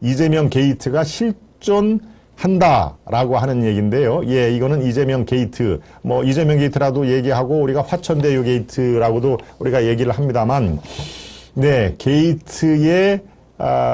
이재명 게이트가 실존한다라고 하는 얘기인데요. 예, 이거는 이재명 게이트, 뭐 이재명 게이트라도 얘기하고 우리가 화천대유 게이트라고도 우리가 얘기를 합니다만, 네, 게이트의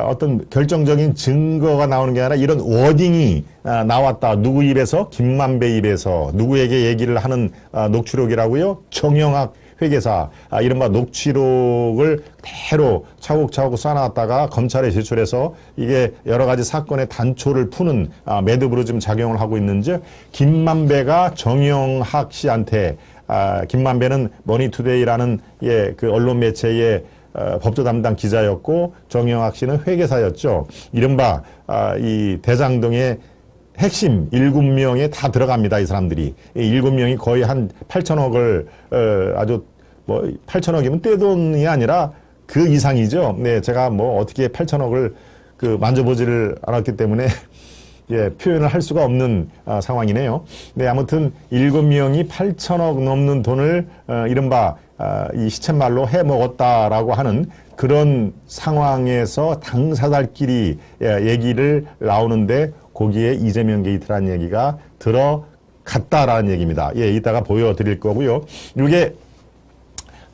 어떤 결정적인 증거가 나오는 게 아니라 이런 워딩이 나왔다. 누구 입에서? 김만배 입에서 누구에게 얘기를 하는 녹취록이라고요? 정영학 회계사, 이른바 녹취록을 그대로 차곡차곡 쌓아놨다가 검찰에 제출해서 이게 여러 가지 사건의 단초를 푸는 매듭으로 지금 작용을 하고 있는지, 김만배가 정영학 씨한테, 김만배는 머니투데이라는 그 언론 매체의 법조 담당 기자였고 정영학 씨는 회계사였죠. 이른바 이 대장동의 핵심 7명에 다 들어갑니다. 이 사람들이. 이 7명이 거의 한 8천억을 아주 뭐 8천억이면 떼돈이 아니라 그 이상이죠. 네, 제가 뭐 어떻게 8천억을 만져보지를 않았기 때문에 예, 표현을 할 수가 없는 상황이네요. 네, 아무튼 7명이 8천억 넘는 돈을 이른바 이 시쳇말로 해먹었다라고 하는 그런 상황에서 당사자들끼리 얘기를 나오는데 거기에 이재명 게이트라는 얘기가 들어갔다라는 얘기입니다. 예, 이따가 보여드릴 거고요. 이게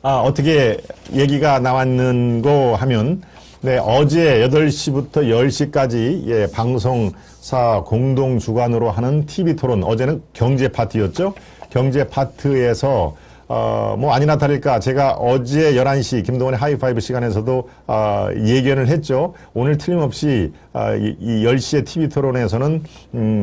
어떻게 얘기가 나왔는고 하면, 네, 어제 8시부터 10시까지 예, 방송사 공동 주관으로 하는 TV 토론, 어제는 경제 파트였죠. 경제 파트에서 뭐 아니나 다를까 제가 어제 11시 김동원의 하이파이브 시간에서도 예견을 했죠. 오늘 틀림없이 이 10시의 TV 토론에서는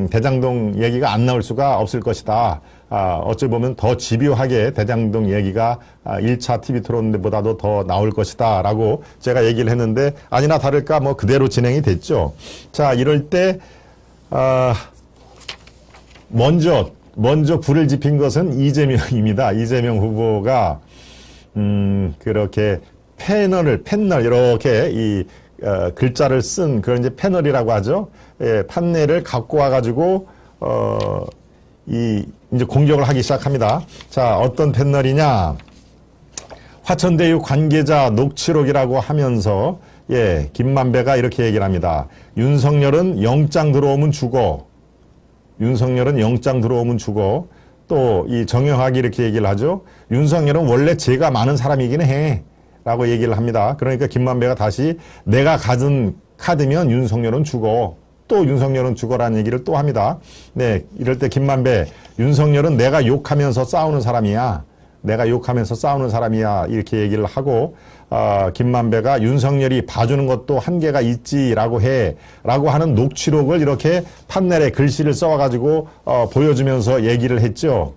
대장동 얘기가 안 나올 수가 없을 것이다. 어찌 보면 더 집요하게 대장동 얘기가 1차 TV 토론보다도 더 나올 것이다 라고 제가 얘기를 했는데, 아니나 다를까 뭐 그대로 진행이 됐죠. 자, 이럴 때 먼저 불을 지핀 것은 이재명입니다. 이재명 후보가 그렇게 패널 이렇게 이 글자를 쓴 그런 이제 패널이라고 하죠. 예, 판넬을 갖고 와가지고 이제 공격을 하기 시작합니다. 자, 어떤 패널이냐? 화천대유 관계자 녹취록이라고 하면서 예, 김만배가 이렇게 얘기를 합니다. 윤석열은 영장 들어오면 죽어. 윤석열은 영장 들어오면 죽어. 또 이 정영학이 이렇게 얘기를 하죠. 윤석열은 원래 죄가 많은 사람이긴 해 라고 얘기를 합니다. 그러니까 김만배가 다시 내가 가진 카드면 윤석열은 죽어. 또 윤석열은 죽어라는 얘기를 또 합니다. 네, 이럴 때 김만배, 윤석열은 내가 욕하면서 싸우는 사람이야. 내가 욕하면서 싸우는 사람이야. 이렇게 얘기를 하고, 김만배가 윤석열이 봐주는 것도 한계가 있지라고 해. 라고 하는 녹취록을 이렇게 판넬에 글씨를 써와가지고, 보여주면서 얘기를 했죠.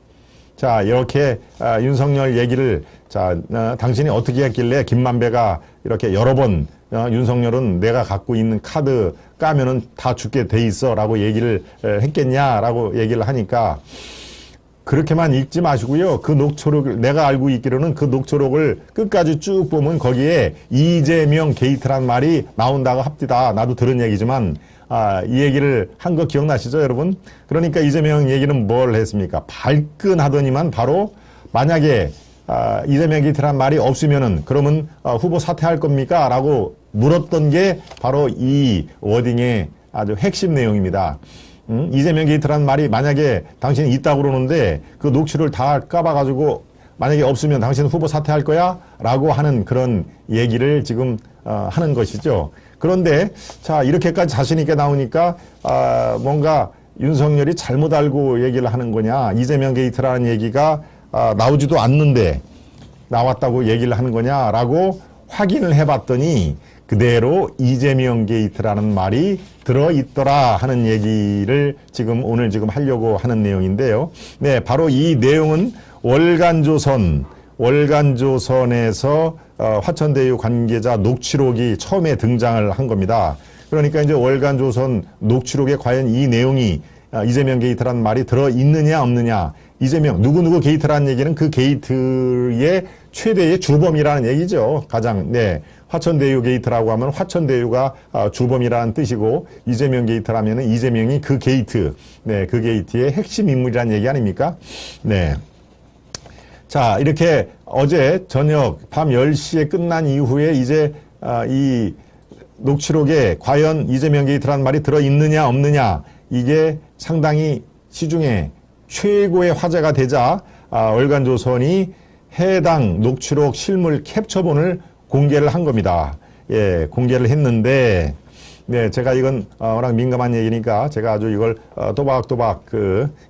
자, 이렇게, 윤석열 얘기를, 자, 당신이 어떻게 했길래 김만배가 이렇게 여러 번, 윤석열은 내가 갖고 있는 카드 까면은 다 죽게 돼 있어. 라고 얘기를 했겠냐. 라고 얘기를 하니까, 그렇게만 읽지 마시고요. 그 녹취록을, 내가 알고 있기로는 그 녹취록을 끝까지 쭉 보면 거기에 이재명 게이트란 말이 나온다고 합디다. 나도 들은 얘기지만, 이 얘기를 한 거 기억나시죠, 여러분? 그러니까 이재명 얘기는 뭘 했습니까? 발끈하더니만 바로 만약에, 이재명 게이트란 말이 없으면은 그러면 후보 사퇴할 겁니까? 라고 물었던 게 바로 이 워딩의 아주 핵심 내용입니다. 이재명 게이트라는 말이 만약에 당신이 있다고 그러는데 그 녹취를 다 까봐가지고 만약에 없으면 당신 후보 사퇴할 거야? 라고 하는 그런 얘기를 지금 하는 것이죠. 그런데 자, 이렇게까지 자신 있게 나오니까 뭔가 윤석열이 잘못 알고 얘기를 하는 거냐, 이재명 게이트라는 얘기가 나오지도 않는데 나왔다고 얘기를 하는 거냐라고 확인을 해봤더니 그대로 이재명 게이트라는 말이 들어있더라 하는 얘기를 오늘 하려고 하는 내용인데요. 네, 바로 이 내용은 월간조선에서 화천대유 관계자 녹취록이 처음에 등장을 한 겁니다. 그러니까 이제 월간조선 녹취록에 과연 이 내용이 이재명 게이트라는 말이 들어있느냐 없느냐, 이재명 누구누구 게이트라는 얘기는 그 게이트의 최대의 주범이라는 얘기죠. 가장, 네. 화천대유 게이트라고 하면 화천대유가 주범이라는 뜻이고, 이재명 게이트라면 이재명이 그 게이트, 네, 그 게이트의 핵심 인물이라는 얘기 아닙니까? 네. 자, 이렇게 어제 저녁 밤 10시에 끝난 이후에 이제 이 녹취록에 과연 이재명 게이트라는 말이 들어있느냐 없느냐 이게 상당히 시중에 최고의 화제가 되자 월간조선이 해당 녹취록 실물 캡처본을 공개를 한 겁니다. 예, 공개를 했는데 네, 제가 이건 워낙 민감한 얘기니까 제가 아주 이걸 또박또박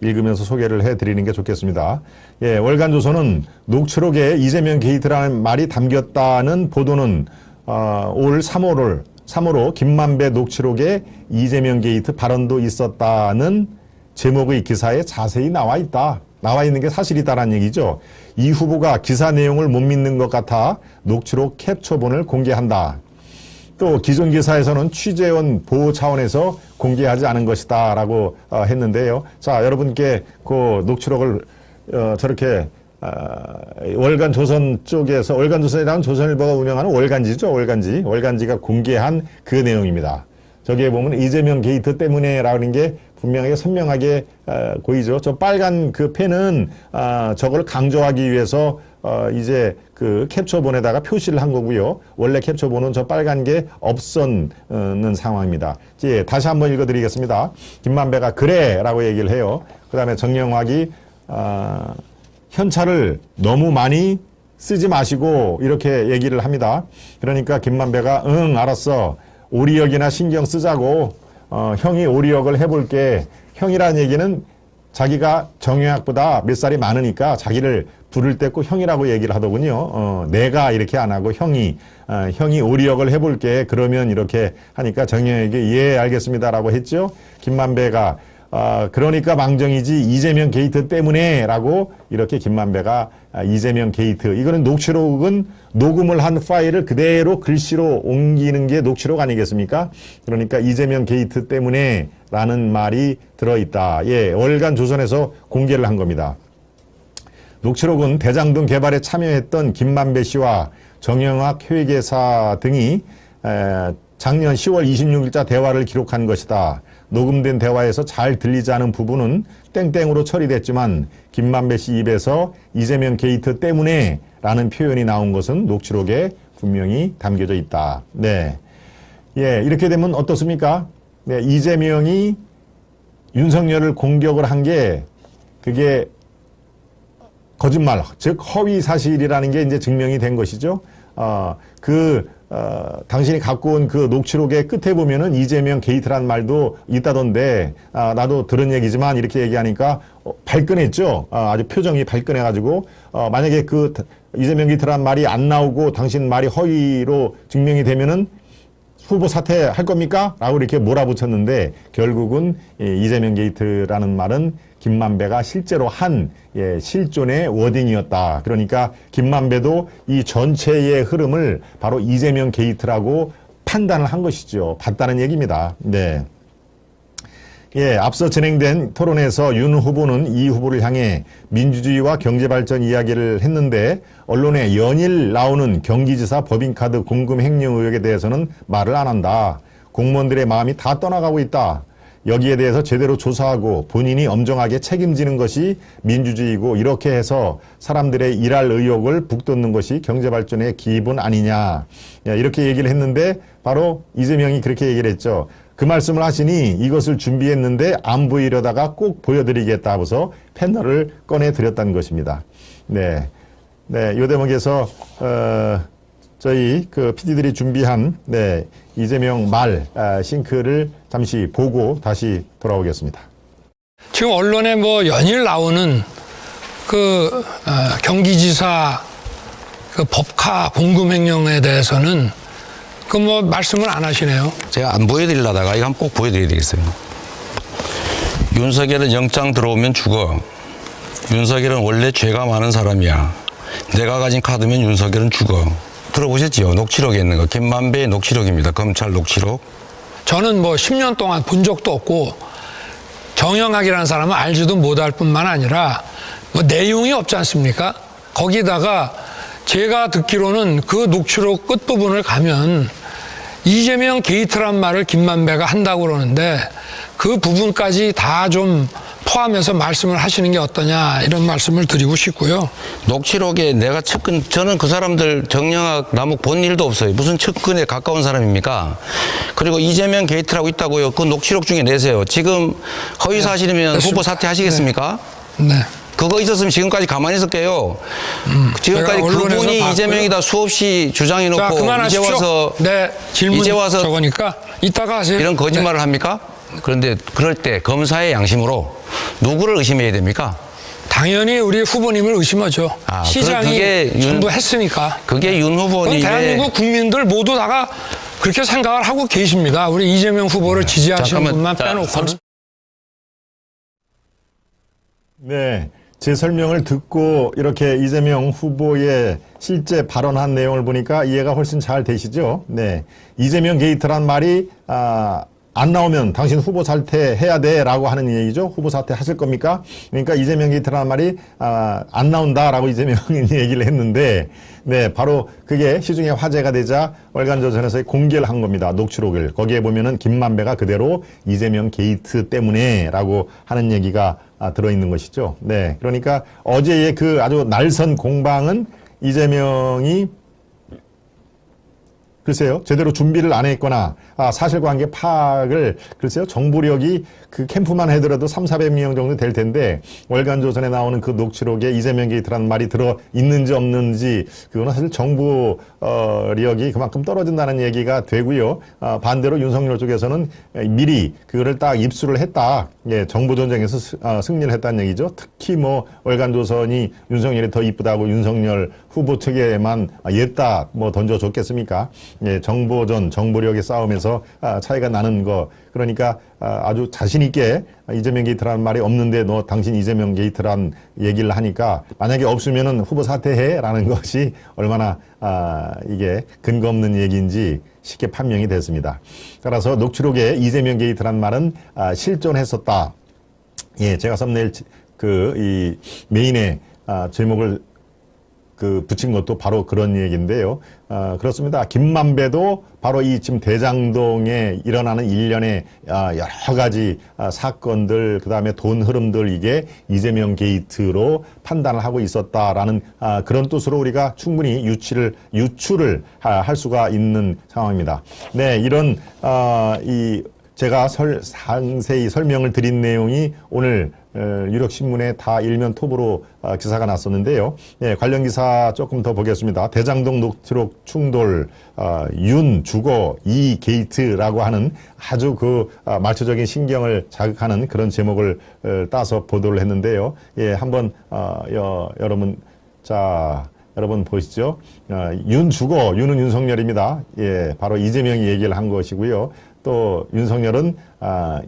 읽으면서 소개를 해드리는 게 좋겠습니다. 예, 월간조선은 녹취록에 이재명 게이트라는 말이 담겼다는 보도는 올 3월호 김만배 녹취록에 이재명 게이트 발언도 있었다는 제목의 기사에 자세히 나와 있다. 나와 있는 게 사실이다라는 얘기죠. 이 후보가 기사 내용을 못 믿는 것 같아 녹취록 캡처본을 공개한다. 또 기존 기사에서는 취재원 보호 차원에서 공개하지 않은 것이다 라고 했는데요. 자, 여러분께 그 녹취록을 저렇게 월간조선 쪽에서, 월간조선이라는 조선일보가 운영하는 월간지죠. 월간지가 공개한 그 내용입니다. 저기에 보면 이재명 게이트 때문에라는 게 분명하게 선명하게 보이죠. 저 빨간 그 펜은 저걸 강조하기 위해서 이제 그 캡처본에다가 표시를 한 거고요. 원래 캡처본은 저 빨간 게 없었는 상황입니다. 예, 다시 한번 읽어드리겠습니다. 김만배가 그래라고 얘기를 해요. 그 다음에 정영학이 현찰을 너무 많이 쓰지 마시고 이렇게 얘기를 합니다. 그러니까 김만배가 응 알았어. 오리역이나 신경 쓰자고 형이 오리역을 해볼게. 형이라는 얘기는 자기가 정영학보다 몇 살이 많으니까 자기를 부를 때 꼭 형이라고 얘기를 하더군요. 내가 이렇게 안 하고 형이 오리역을 해볼게. 그러면 이렇게 하니까 정영학이 예 알겠습니다라고 했죠. 김만배가 그러니까 망정이지 이재명 게이트 때문에 라고 이렇게 김만배가 이재명 게이트 이거는 녹취록은 녹음을 한 파일을 그대로 글씨로 옮기는 게 녹취록 아니겠습니까? 그러니까 이재명 게이트 때문에 라는 말이 들어있다. 예, 월간조선에서 공개를 한 겁니다. 녹취록은 대장동 개발에 참여했던 김만배 씨와 정영학 회계사 등이 작년 10월 26일자 대화를 기록한 것이다. 녹음된 대화에서 잘 들리지 않은 부분은 땡땡으로 처리됐지만 김만배 씨 입에서 이재명 게이트 때문에 라는 표현이 나온 것은 녹취록에 분명히 담겨져 있다. 네. 예, 이렇게 되면 어떻습니까? 네, 이재명이 윤석열을 공격을 한 게 그게 거짓말, 즉 허위 사실이라는 게 이제 증명이 된 것이죠. 당신이 갖고 온 그 녹취록의 끝에 보면은 이재명 게이트란 말도 있다던데, 나도 들은 얘기지만 이렇게 얘기하니까 발끈했죠. 아주 표정이 발끈해가지고, 만약에 그 이재명 게이트란 말이 안 나오고 당신 말이 허위로 증명이 되면은 후보 사퇴할 겁니까? 라고 이렇게 몰아붙였는데 결국은 이재명 게이트라는 말은 김만배가 실제로 한 실존의 워딩이었다. 그러니까 김만배도 이 전체의 흐름을 바로 이재명 게이트라고 판단을 한 것이죠. 봤다는 얘기입니다. 네. 예, 앞서 진행된 토론에서 윤 후보는 이 후보를 향해 민주주의와 경제발전 이야기를 했는데 언론에 연일 나오는 경기지사 법인카드 공금 횡령 의혹에 대해서는 말을 안 한다. 공무원들의 마음이 다 떠나가고 있다. 여기에 대해서 제대로 조사하고 본인이 엄정하게 책임지는 것이 민주주의고 이렇게 해서 사람들의 일할 의욕을 북돋는 것이 경제발전의 기본 아니냐. 이렇게 얘기를 했는데 바로 이재명이 그렇게 얘기를 했죠. 그 말씀을 하시니 이것을 준비했는데 안 보이려다가 꼭 보여드리겠다 하고서 패널을 꺼내드렸다는 것입니다. 네. 네. 요 대목에서, 저희 그 PD들이 준비한, 네. 이재명 말, 싱크를 잠시 보고 다시 돌아오겠습니다. 지금 언론에 뭐 연일 나오는 경기지사 그 법카 공금 횡령에 대해서는 그 뭐 말씀을 안 하시네요. 제가 안 보여드리려다가 이거 한번 꼭 보여드려야 되겠어요. 윤석열은 영장 들어오면 죽어. 윤석열은 원래 죄가 많은 사람이야. 내가 가진 카드면 윤석열은 죽어. 들어보셨지요? 녹취록에 있는 거. 김만배의 녹취록입니다. 검찰 녹취록. 저는 뭐 10년 동안 본 적도 없고 정영학이라는 사람은 알지도 못할 뿐만 아니라 뭐 내용이 없지 않습니까? 거기다가 제가 듣기로는 그 녹취록 끝부분을 가면 이재명 게이트란 말을 김만배가 한다고 그러는데 그 부분까지 다 좀 포함해서 말씀을 하시는 게 어떠냐 이런 말씀을 드리고 싶고요. 녹취록에 내가 측근, 저는 그 사람들 정영학, 남욱 본 일도 없어요. 무슨 측근에 가까운 사람입니까? 그리고 이재명 게이트라고 있다고요. 그 녹취록 중에 내세요. 지금 허위 사실이면 됐습니다. 후보 사퇴하시겠습니까? 네. 그거 있었으면 지금까지 가만히 있을게요. 지금까지 제가 언론에서 그분이 봤고요. 이재명이다 수없이 자, 주장해놓고 이제 그만하십시오. 와서 네, 질문 이제 와서 저거니까 이따가 하세요. 이런 거짓말을 합니까? 그런데 그럴 때 검사의 양심으로 누구를 의심해야 됩니까? 당연히 우리 후보님을 의심하죠. 아, 시장이 그게 전부 했으니까. 그게 윤 그건 후보님의 대한민국 국민들 모두 다가 그렇게 생각을 하고 계십니다. 우리 이재명 후보를 지지하시는 잠깐만. 분만 자, 빼놓고는. 네. 제 설명을 듣고 이렇게 이재명 후보의 실제 발언한 내용을 보니까 이해가 훨씬 잘 되시죠? 네. 이재명 게이트란 말이, 안 나오면 당신 후보 사퇴해야 돼 라고 하는 얘기죠. 후보 사퇴 하실 겁니까? 그러니까 이재명 게이트라는 말이 안 나온다라고 이재명이 얘기를 했는데, 네, 바로 그게 시중에 화제가 되자 월간조선에서 공개를 한 겁니다. 녹취록을. 거기에 보면은 김만배가 그대로 이재명 게이트 때문에 라고 하는 얘기가 들어있는 것이죠. 네. 그러니까 어제의 그 아주 날선 공방은 이재명이 글쎄요, 제대로 준비를 안 했거나, 사실관계 파악을, 글쎄요, 정보력이 그 캠프만 해더라도 300~400명 정도 될 텐데, 월간조선에 나오는 그 녹취록에 이재명 게이트라는 말이 들어 있는지 없는지, 그거는 사실 정보력이 그만큼 떨어진다는 얘기가 되고요. 반대로 윤석열 쪽에서는 미리 그거를 딱 입수를 했다. 예, 정보전쟁에서 승리를 했다는 얘기죠. 특히 뭐, 월간조선이 윤석열이 더 이쁘다고 윤석열 후보 측에만 옛다 뭐 던져줬겠습니까? 예, 정보력의 싸움에서 차이가 나는 거. 그러니까 아주 자신 있게 이재명 게이트라는 말이 없는데 너 당신 이재명 게이트란 얘기를 하니까 만약에 없으면은 후보 사퇴해라는 것이 얼마나 이게 근거 없는 얘기인지 쉽게 판명이 됐습니다. 따라서 녹취록에 이재명 게이트란 말은 실존했었다. 예, 제가 썸네일 이 메인에 제목을 붙인 것도 바로 그런 얘기인데요. 그렇습니다. 김만배도 바로 이 지금 대장동에 일어나는 일련의 여러 가지 사건들, 그 다음에 돈 흐름들 이게 이재명 게이트로 판단을 하고 있었다라는 그런 뜻으로 우리가 충분히 유추를 할 수가 있는 상황입니다. 네, 이런 제가 상세히 설명을 드린 내용이 오늘 유력신문에 다 일면 톱으로 기사가 났었는데요. 예, 관련 기사 조금 더 보겠습니다. 대장동 녹취록 충돌, 윤 주거 이 게이트라고 하는 아주 말초적인 신경을 자극하는 그런 제목을 따서 보도를 했는데요. 예, 한번 여러분 보시죠. 윤 주거, 윤은 윤석열입니다. 예, 바로 이재명이 얘기를 한 것이고요. 또 윤석열은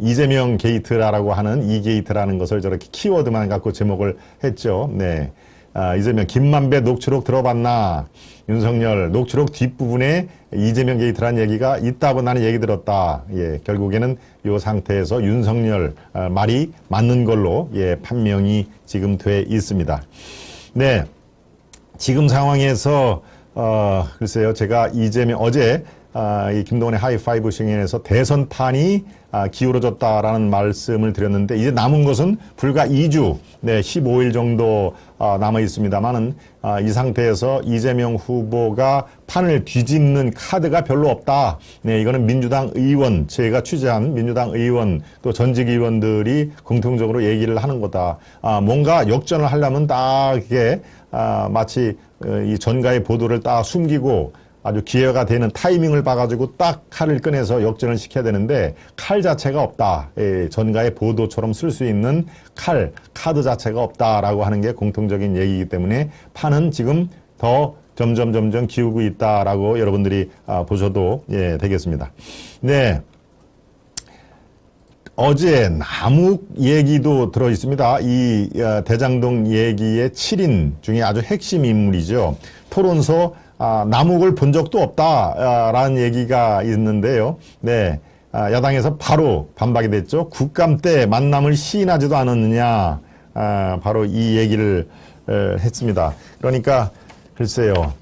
이재명 게이트라고 하는 이 게이트라는 것을 저렇게 키워드만 갖고 제목을 했죠. 네, 이재명 김만배 녹취록 들어봤나? 윤석열 녹취록 뒷부분에 이재명 게이트라는 얘기가 있다고 나는 얘기 들었다. 예, 결국에는 이 상태에서 윤석열 말이 맞는 걸로 판명이 지금 돼 있습니다. 네, 지금 상황에서 글쎄요, 제가 이재명 어제 이 김동완의 하이파이브 싱에서 대선판이 기울어졌다라는 말씀을 드렸는데 이제 남은 것은 불과 2주, 네, 15일 정도 남아 있습니다만은 이 상태에서 이재명 후보가 판을 뒤집는 카드가 별로 없다. 네, 이거는 민주당 의원, 제가 취재한 민주당 의원 또 전직 의원들이 공통적으로 얘기를 하는 거다. 뭔가 역전을 하려면 딱 이게 마치 이 전가의 보도를 딱 숨기고 아주 기회가 되는 타이밍을 봐가지고 딱 칼을 꺼내서 역전을 시켜야 되는데 칼 자체가 없다. 전가의 보도처럼 쓸 수 있는 카드 자체가 없다라고 하는 게 공통적인 얘기이기 때문에 판은 지금 더 점점 기우고 있다라고 여러분들이 보셔도 되겠습니다. 네. 어제 남욱 얘기도 들어 있습니다. 이 대장동 얘기의 7인 중에 아주 핵심 인물이죠. 토론서 남욱을 본 적도 없다라는 얘기가 있는데요. 네, 야당에서 바로 반박이 됐죠. 국감 때 만남을 시인하지도 않았느냐. 바로 이 얘기를 했습니다. 그러니까 글쎄요.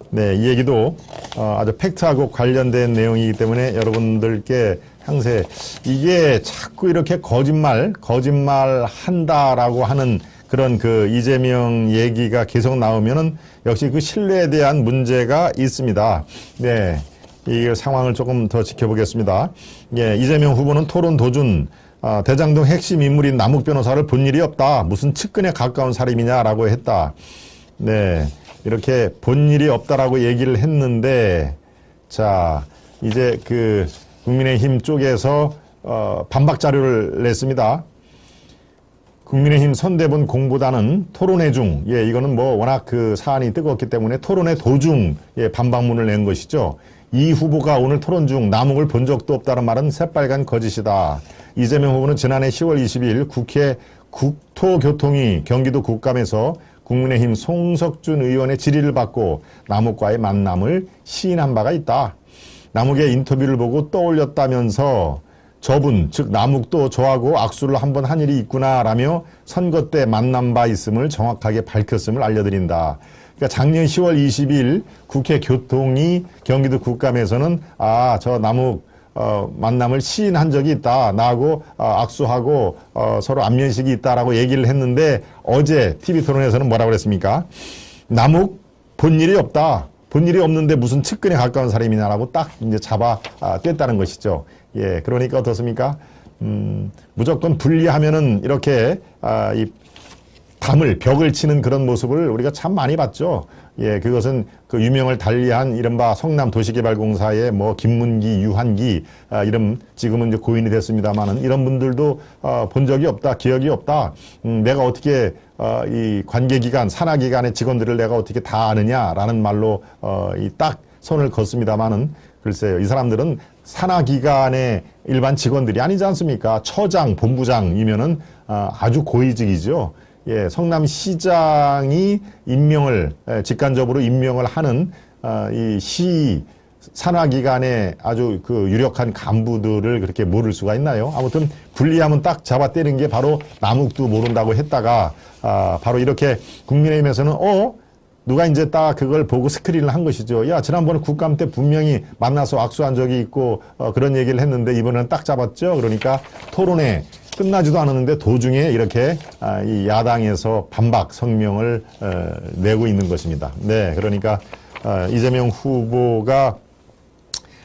네, 이 얘기도 아주 팩트하고 관련된 내용이기 때문에 여러분들께 향세. 이게 자꾸 이렇게 거짓말 한다라고 하는 그런 그 이재명 얘기가 계속 나오면은 역시 그 신뢰에 대한 문제가 있습니다. 네. 이 상황을 조금 더 지켜보겠습니다. 예, 이재명 후보는 토론 도중 대장동 핵심 인물인 남욱 변호사를 본 일이 없다. 무슨 측근에 가까운 사람이냐라고 했다. 네, 이렇게 본 일이 없다라고 얘기를 했는데, 자, 이제 그 국민의힘 쪽에서 반박 자료를 냈습니다. 국민의힘 선대본 공보다는 토론회 중, 예, 이거는 뭐 워낙 그 사안이 뜨거웠기 때문에 토론회 도중, 예, 반박문을 낸 것이죠. 이 후보가 오늘 토론 중 남욱을 본 적도 없다는 말은 새빨간 거짓이다. 이재명 후보는 지난해 10월 22일 국회 국토교통위 경기도 국감에서 국민의힘 송석준 의원의 질의를 받고 남욱과의 만남을 시인한 바가 있다. 남욱의 인터뷰를 보고 떠올렸다면서 저분, 즉 남욱도 저하고 악수를 한번 한 일이 있구나라며 선거 때 만난 바 있음을 정확하게 밝혔음을 알려드린다. 그러니까 작년 10월 20일 국회 교통위 경기도 국감에서는 저 남욱 만남을 시인한 적이 있다. 나하고 악수하고 서로 안면식이 있다라고 얘기를 했는데 어제 TV 토론에서는 뭐라고 그랬습니까? 남욱 본 일이 없다. 본 일이 없는데 무슨 측근에 가까운 사람이냐라고 딱 이제 잡아 뗐다는 것이죠. 예, 그러니까 어떻습니까? 무조건 분리하면은 이렇게 이 벽을 치는 그런 모습을 우리가 참 많이 봤죠. 예, 그것은 그 유명을 달리한 이른바 성남 도시개발공사의 뭐 김문기, 유한기, 이런 지금은 이제 고인이 됐습니다만은 이런 분들도 본 적이 없다, 기억이 없다. 내가 어떻게 이 관계기관, 산하기관의 직원들을 내가 어떻게 다 아느냐라는 말로 이 딱 손을 걷습니다만은 글쎄요, 이 사람들은 산하기관의 일반 직원들이 아니지 않습니까? 처장, 본부장이면은 아주 고위직이죠. 예, 성남시장이 직간접으로 임명을 하는 이 시 산하기관의 아주 그 유력한 간부들을 그렇게 모를 수가 있나요? 아무튼 분리하면 딱 잡아 떼는 게 바로 남욱도 모른다고 했다가 바로 이렇게 국민의힘에서는 누가 이제 딱 그걸 보고 스크린을 한 것이죠. 야, 지난번에 국감 때 분명히 만나서 악수한 적이 있고 그런 얘기를 했는데 이번에는 딱 잡았죠. 그러니까 토론회 끝나지도 않았는데 도중에 이렇게 이 야당에서 반박 성명을 내고 있는 것입니다. 네, 그러니까 이재명 후보가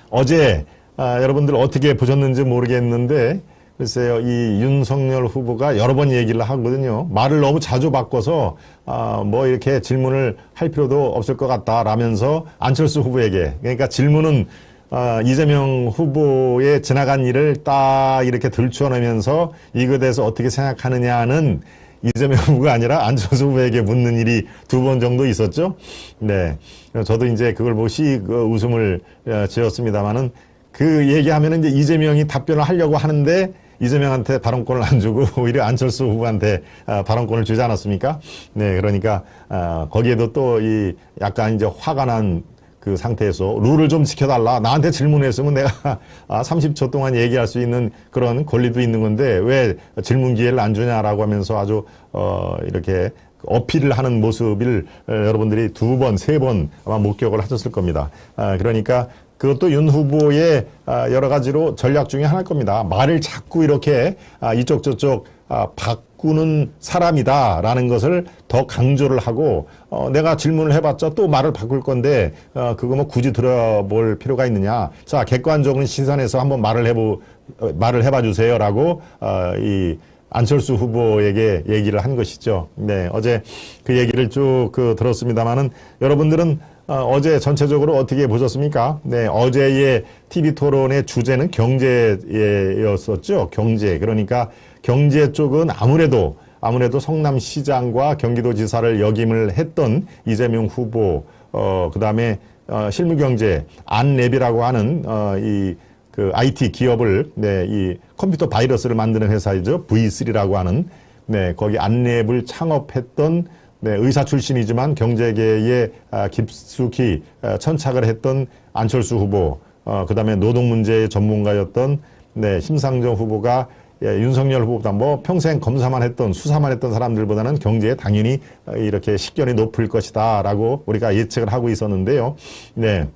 어제 여러분들 어떻게 보셨는지 모르겠는데 글쎄요, 이 윤석열 후보가 여러 번 얘기를 하거든요. 말을 너무 자주 바꿔서 뭐 이렇게 질문을 할 필요도 없을 것 같다라면서 안철수 후보에게, 그러니까 질문은 이재명 후보의 지나간 일을 딱 이렇게 들추어내면서 이거에 대해서 어떻게 생각하느냐는 이재명 후보가 아니라 안철수 후보에게 묻는 일이 2번 정도 있었죠. 네, 저도 이제 그걸 보시 웃음을 지었습니다만은 그 얘기하면은 이제 이재명이 답변을 하려고 하는데 이재명한테 발언권을 안 주고 오히려 안철수 후보한테 발언권을 주지 않았습니까? 네, 그러니까 거기에도 또 이 약간 이제 화가 난 그 상태에서 룰을 좀 지켜달라. 나한테 질문했으면 내가 30초 동안 얘기할 수 있는 그런 권리도 있는 건데 왜 질문 기회를 안 주냐라고 하면서 아주 이렇게 어필을 하는 모습을 여러분들이 2번, 3번 아마 목격을 하셨을 겁니다. 그러니까 그것도 윤 후보의 여러 가지로 전략 중에 하나일 겁니다. 말을 자꾸 이렇게 이쪽 저쪽 바꾸는 사람이다라는 것을 더 강조를 하고 내가 질문을 해봤자 또 말을 바꿀 건데 그거 뭐 굳이 들어볼 필요가 있느냐. 자, 객관적인 시선에서 한번 말을 해봐 주세요라고 이 안철수 후보에게 얘기를 한 것이죠. 네, 어제 그 얘기를 쭉 들었습니다만은 여러분들은 어제 전체적으로 어떻게 보셨습니까? 네, 어제의 TV 토론의 주제는 경제였었죠. 경제. 그러니까 경제 쪽은 아무래도 성남시장과 경기도지사를 역임을 했던 이재명 후보, 그다음에 실무경제 안랩이라고 하는 그 IT 기업을 이 컴퓨터 바이러스를 만드는 회사이죠. V3라고 하는 거기 안랩을 창업했던 의사 출신이지만 경제계에 깊숙이 천착을 했던 안철수 후보, 그다음에 노동 문제의 전문가였던 심상정 후보가 윤석열 후보보다 뭐 평생 검사만 했던 수사만 했던 사람들보다는 경제에 당연히 이렇게 식견이 높을 것이다라고 우리가 예측을 하고 있었는데요. 네.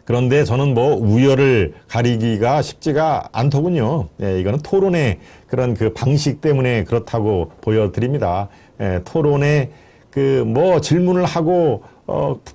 그런데 저는 뭐 우열을 가리기가 쉽지가 않더군요. 예, 이거는 토론의 그런 그 방식 때문에 그렇다고 보여드립니다. 예, 토론의 그 뭐 질문을 하고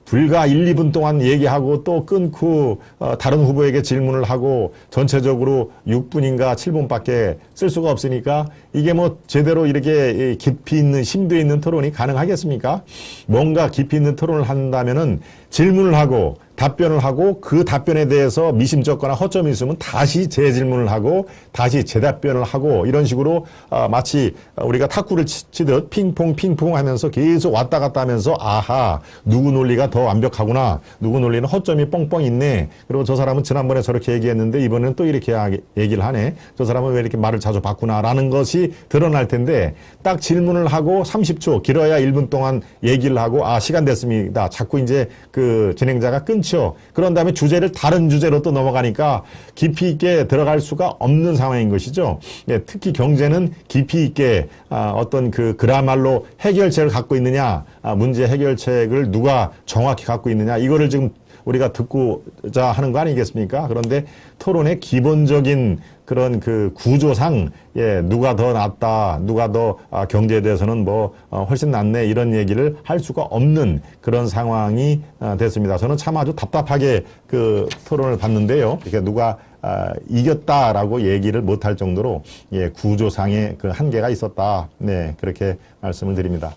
불과 1, 2분 동안 얘기하고 또 끊고 다른 후보에게 질문을 하고 전체적으로 6분인가 7분밖에 쓸 수가 없으니까 이게 뭐 제대로 이렇게 깊이 있는 심도 있는 토론이 가능하겠습니까? 뭔가 깊이 있는 토론을 한다면은 질문을 하고 답변을 하고 그 답변에 대해서 미심쩍거나 허점이 있으면 다시 재질문을 하고 다시 재답변을 하고 이런 식으로 마치 우리가 탁구를 치듯 핑퐁 하면서 계속 왔다 갔다 하면서 아하 누구 논리가 더 완벽하구나 누구 논리는 허점이 뻥뻥 있네 그리고 저 사람은 지난번에 저렇게 얘기했는데 이번에는 또 이렇게 얘기를 하네 저 사람은 왜 이렇게 말을 자주 바꾸나 라는 것이 드러날 텐데 딱 질문을 하고 30초 길어야 1분 동안 얘기를 하고 아 시간 됐습니다 자꾸 이제 그 진행자가 끊죠. 그런 다음에 주제를 다른 주제로 또 넘어가니까 깊이 있게 들어갈 수가 없는 상황인 것이죠. 예, 특히 경제는 깊이 있게 어떤 그야말로 해결책을 갖고 있느냐, 문제 해결책을 누가 정확히 갖고 있느냐, 이거를 지금 우리가 듣고자 하는 거 아니겠습니까? 그런데 토론의 기본적인 그런 그 구조상, 예, 누가 더 낫다, 누가 더 경제에 대해서는 뭐 훨씬 낫네 이런 얘기를 할 수가 없는 그런 상황이 됐습니다. 저는 참 아주 답답하게 그 토론을 봤는데요. 이렇게 누가 이겼다라고 얘기를 못할 정도로 예, 구조상의 그 한계가 있었다. 네, 그렇게 말씀을 드립니다.